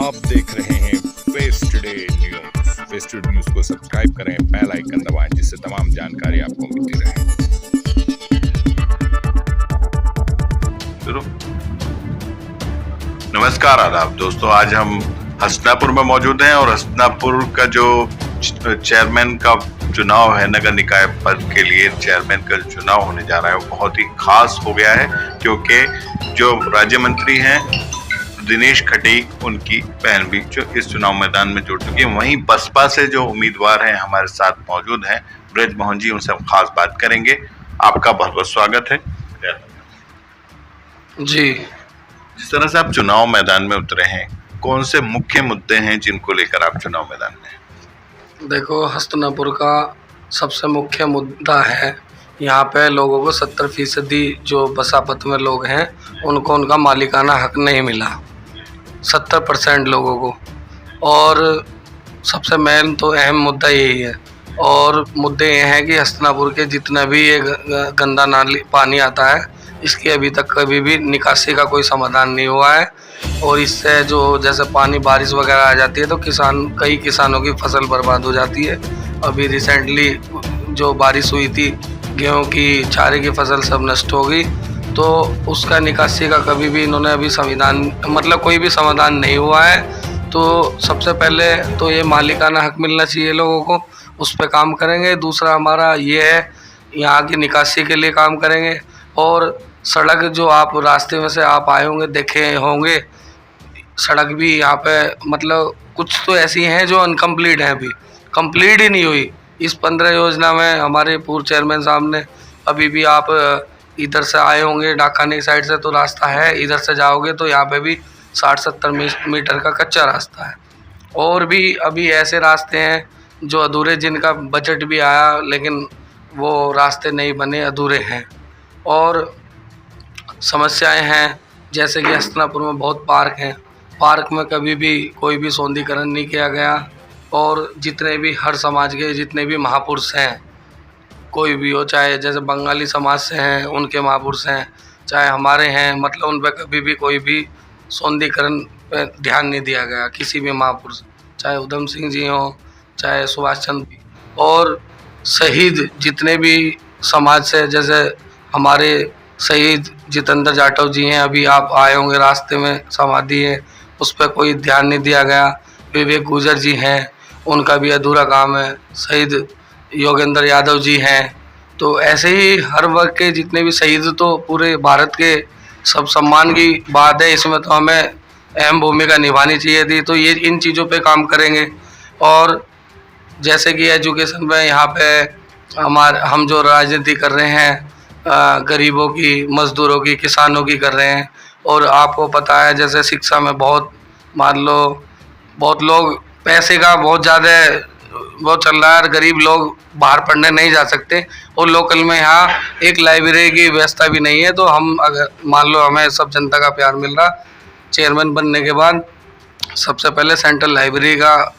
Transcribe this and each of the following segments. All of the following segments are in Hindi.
आप देख रहे हैं west day news. West day news को सब्सक्राइब करें, बेल आइकन दबाएं, जिससे तमाम जानकारी आपको मिलती रहे। नमस्कार आदाब दोस्तों, आज हम हसनापुर में मौजूद हैं और हसनापुर का जो चेयरमैन का चुनाव है, नगर निकाय पद के लिए चेयरमैन का चुनाव होने जा रहा है, वो बहुत ही खास हो गया है क्योंकि जो राज्य मंत्री हैं दिनेश खटीक, उनकी बहन भी जो इस चुनाव मैदान में जुड़ चुकी है। वहीं बसपा से जो उम्मीदवार हैं हमारे साथ मौजूद हैं ब्रजमोहन जी, उनसे हम खास बात करेंगे। आपका बहुत बहुत स्वागत है जी। जिस तरह से आप चुनाव मैदान में उतरे हैं, कौन से मुख्य मुद्दे हैं जिनको लेकर आप चुनाव मैदान में हैं? देखो, हसनापुर का सबसे मुख्य मुद्दा है, यहाँ पे लोगों को 70% जो बसापत में लोग हैं उनको उनका मालिकाना हक नहीं मिला, 70% लोगों को। और सबसे मेन तो अहम मुद्दा यही है। और मुद्दे ये हैं कि हसनापुर के जितना भी ये गंदा नाली पानी आता है, इसकी अभी तक कभी भी निकासी का कोई समाधान नहीं हुआ है। और इससे जो जैसे पानी बारिश वगैरह आ जाती है तो कई किसानों की फसल बर्बाद हो जाती है। अभी रिसेंटली जो बारिश हुई थी, गेहूं की चारे की फसल सब नष्ट हो गई, तो उसका निकासी का कभी भी इन्होंने अभी कोई भी समाधान नहीं हुआ है। तो सबसे पहले तो ये मालिकाना हक मिलना चाहिए लोगों को, उस पर काम करेंगे। दूसरा हमारा ये है, यहाँ की निकासी के लिए काम करेंगे। और सड़क जो आप रास्ते में से आप आए होंगे, देखे होंगे, सड़क भी यहाँ पे कुछ तो ऐसी हैं जो अनकम्प्लीट हैं, अभी कंप्लीट ही नहीं हुई। इस 15 योजना में हमारे पूर्व चेयरमैन साहब ने, अभी भी आप इधर से आए होंगे डाकाने की साइड से तो रास्ता है, इधर से जाओगे तो यहाँ पे भी 60-70 मीटर का कच्चा रास्ता है। और भी अभी ऐसे रास्ते हैं जो अधूरे, जिनका बजट भी आया लेकिन वो रास्ते नहीं बने, अधूरे हैं। और समस्याएं हैं जैसे कि हसनापुर में बहुत पार्क हैं, पार्क में कभी भी कोई भी सौंदर्यीकरण नहीं किया गया। और जितने भी हर समाज के जितने भी महापुरुष हैं, कोई भी हो, चाहे जैसे बंगाली समाज से हैं उनके महापुरुष हैं, चाहे हमारे हैं, उन पर कभी भी कोई भी सौंदर्यीकरण पे ध्यान नहीं दिया गया, किसी भी महापुरुष, चाहे उधम सिंह जी हों, चाहे सुभाष चंद्र। और शहीद जितने भी समाज से, जैसे हमारे शहीद जितेंद्र जाटव जी हैं, अभी आप आए होंगे, रास्ते में समाधि है, उस पर कोई ध्यान नहीं दिया गया। विवेक गुर्जर जी हैं, उनका भी अधूरा काम है। शहीद योगेंद्र यादव जी हैं। तो ऐसे ही हर वर्ग के जितने भी शहीद, तो पूरे भारत के सब सम्मान की बात है, इसमें तो हमें अहम भूमिका निभानी चाहिए थी। तो ये इन चीज़ों पे काम करेंगे। और जैसे कि एजुकेशन में यहाँ पे हम जो राजनीति कर रहे हैं, गरीबों की, मजदूरों की, किसानों की कर रहे हैं। और आपको पता है जैसे शिक्षा में बहुत लोग पैसे का बहुत ज़्यादा वो चल रहा है, गरीब लोग बाहर पढ़ने नहीं जा सकते। और लोकल में यहाँ एक लाइब्रेरी की व्यवस्था भी नहीं है। तो हम अगर हमें सब जनता का प्यार मिल रहा, चेयरमैन बनने के बाद सबसे पहले सेंट्रल लाइब्रेरी का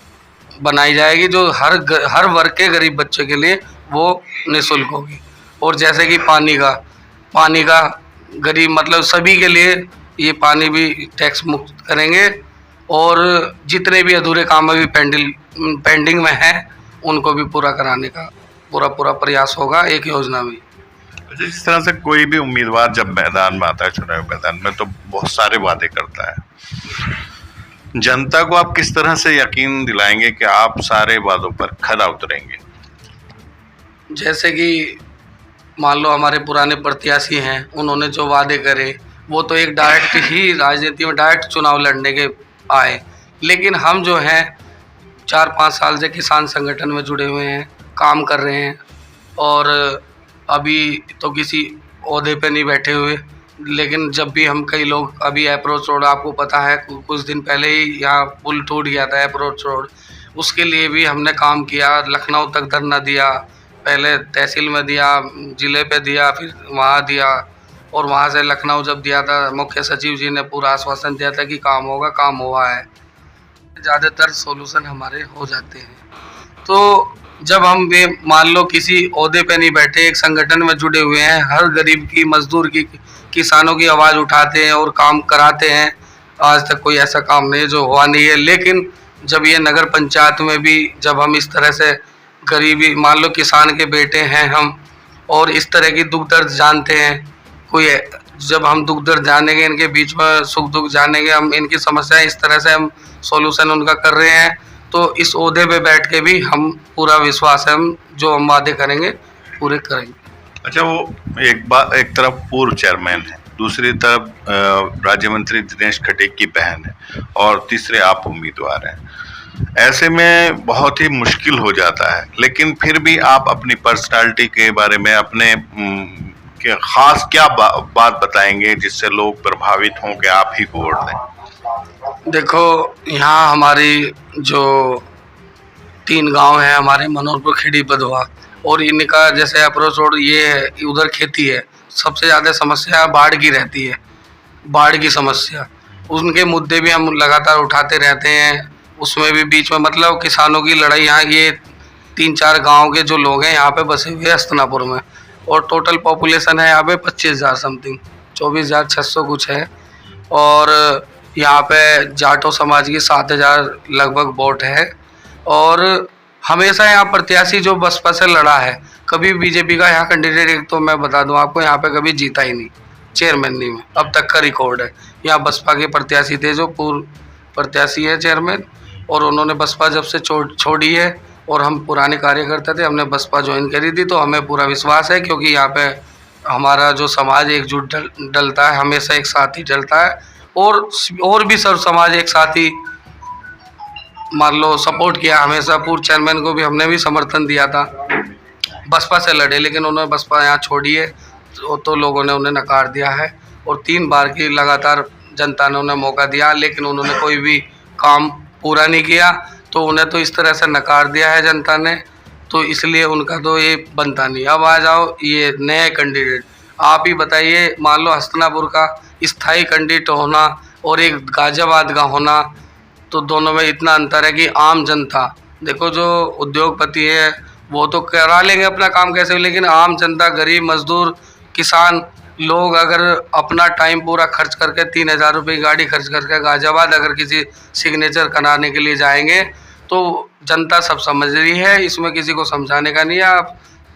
बनाई जाएगी, जो हर वर्ग के गरीब बच्चे के लिए वो निःशुल्क होगी। और जैसे कि पानी का गरीब सभी के लिए ये पानी भी टैक्स मुक्त करेंगे। और जितने भी अधूरे काम अभी पेंडिंग में हैं, उनको भी पूरा कराने का पूरा प्रयास होगा एक योजना में। जिस तरह से कोई भी उम्मीदवार जब मैदान में आता है, चुनाव मैदान में, तो बहुत सारे वादे करता है। जनता को आप किस तरह से यकीन दिलाएंगे कि आप सारे वादों पर खरा उतरेंगे? जैसे कि मान लो हमारे पुराने प्रत्याशी हैं, उन्होंने जो वादे करे वो तो एक डायरेक्ट ही राजनीति में डायरेक्ट चुनाव लड़ने के आए। लेकिन हम जो हैं 4-5 साल से किसान संगठन में जुड़े हुए हैं, काम कर रहे हैं। और अभी तो किसी ओहदे पे नहीं बैठे हुए, लेकिन जब भी हम कई लोग, अभी अप्रोच रोड आपको पता है, कुछ दिन पहले ही यहाँ पुल टूट गया था अप्रोच रोड, उसके लिए भी हमने काम किया। लखनऊ तक धरना दिया, पहले तहसील में दिया, ज़िले पे दिया, फिर वहाँ दिया। और वहाँ से लखनऊ जब दिया था, मुख्य सचिव जी ने पूरा आश्वासन दिया था कि काम होगा, काम हुआ है। ज़्यादातर सॉल्यूशन हमारे हो जाते हैं। तो जब हम मान लो किसी ओहदे पे नहीं बैठे, एक संगठन में जुड़े हुए हैं, हर गरीब की, मजदूर की, किसानों की आवाज़ उठाते हैं और काम कराते हैं, आज तक कोई ऐसा काम नहीं है जो हुआ नहीं है। लेकिन जब ये नगर पंचायत में भी जब हम इस तरह से गरीबी, मान लो किसान के बेटे हैं हम, और इस तरह की दुख दर्द जानते हैं, कोई जब हम दुख दर्द जानेंगे, इनके बीच में सुख दुख जानेंगे, हम इनकी समस्याएं इस तरह से हम सॉल्यूशन उनका कर रहे हैं, तो इस ओहदे पे बैठ के भी हम पूरा विश्वास है, हम जो हम वादे करेंगे पूरे करेंगे। अच्छा, वो एक तरफ पूर्व चेयरमैन है, दूसरी तरफ राज्य मंत्री दिनेश खटीक की बहन है, और तीसरे आप उम्मीदवार हैं। ऐसे में बहुत ही मुश्किल हो जाता है, लेकिन फिर भी आप अपनी पर्सनालिटी के बारे में, अपने के खास क्या बात बताएंगे जिससे लोग प्रभावित हों कि आप ही को वोट दें? देखो, यहाँ हमारी जो 3 गांव हैं हमारे, मनोहरपुर, खेड़ी, बधवा, और इनका जैसे अप्रोच रोड ये है, उधर खेती है, सबसे ज़्यादा समस्या बाढ़ की रहती है, बाढ़ की समस्या, उनके मुद्दे भी हम लगातार उठाते रहते हैं। उसमें भी बीच में मतलब किसानों की लड़ाई, यहाँ ये 3-4 गांव के जो लोग हैं यहाँ पे बसे हुए हैं हस्तनापुर में, और टोटल पॉपुलेशन है यहाँ पे 25,000 समथिंग, 24,600 कुछ है, और यहाँ पे जाटो समाज की 7,000 लगभग वोट है। और हमेशा यहाँ प्रत्याशी जो बसपा से लड़ा है, कभी बीजेपी का यहाँ कैंडिडेट, एक तो मैं बता दूं आपको, यहाँ पे कभी जीता ही नहीं, चेयरमैन नहीं में, अब तक का रिकॉर्ड है। यहाँ बसपा के प्रत्याशी थे जो पूर्व प्रत्याशी है चेयरमैन, और उन्होंने बसपा जब से छोड़ी है, और हम पुराने कार्यकर्ता थे, हमने बसपा ज्वाइन करी थी, तो हमें पूरा विश्वास है, क्योंकि यहाँ पे हमारा जो समाज एकजुट डलता है, हमेशा एक साथ ही डलता है, और भी सर्व समाज एक साथ ही मान लो सपोर्ट किया हमेशा। पूर्व चेयरमैन को भी हमने भी समर्थन दिया था, बसपा से लड़े, लेकिन उन्होंने बसपा यहाँ छोड़ी है, तो लोगों ने उन्हें नकार दिया है, और 3 बार की लगातार जनता ने उन्हें मौका दिया, लेकिन उन्होंने कोई भी काम पूरा नहीं किया, तो उन्हें तो इस तरह से नकार दिया है जनता ने, तो इसलिए उनका तो ये बनता नहीं। अब आ जाओ ये नए कैंडिडेट, आप ही बताइए, मान लो हस्तनापुर का स्थायी कैंडिडेट होना और एक गाजियाबाद का होना, तो दोनों में इतना अंतर है कि आम जनता, देखो जो उद्योगपति है वो तो करा लेंगे अपना काम कैसे, लेकिन आम जनता, गरीब मजदूर, किसान लोग अगर अपना टाइम पूरा खर्च करके 3,000 रुपये की गाड़ी खर्च करके गाजियाबाद अगर किसी सिग्नेचर कराने के लिए जाएंगे, तो जनता सब समझ रही है, इसमें किसी को समझाने का नहीं है।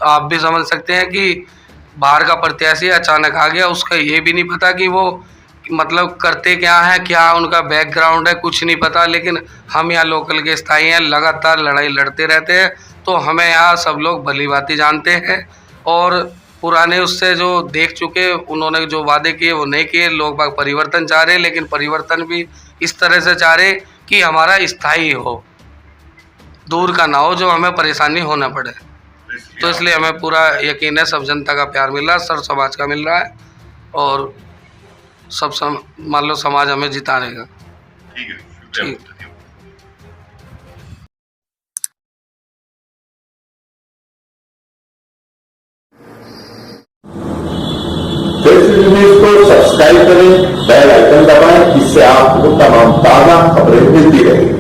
आप भी समझ सकते हैं कि बाहर का प्रत्याशी अचानक आ गया, उसका ये भी नहीं पता कि वो मतलब करते क्या हैं, क्या उनका बैकग्राउंड है, कुछ नहीं पता। लेकिन हम यहाँ लोकल के स्थायी हैं, लगातार लड़ाई लड़ते रहते हैं, तो हमें यहाँ सब लोग भली भांति जानते हैं, और पुराने उससे जो देख चुके, उन्होंने जो वादे किए वो नहीं किए। लोग बाग परिवर्तन चाह रहे, लेकिन परिवर्तन भी इस तरह से चाह रहे कि हमारा स्थायी हो, दूर का ना हो, जो हमें परेशानी होना पड़े। तो इसलिए हमें पूरा यकीन है, सब जनता का प्यार मिल रहा है, सर्व समाज का मिल रहा है, और मान लो समाज हमें जिताएगा। ठीक है, ठीक। फेसबुक न्यूज को सब्सक्राइब करें, बेल आइकन दबाएं, जिससे आपको तमाम ताज़ा खबरें मिलती रहेंगी।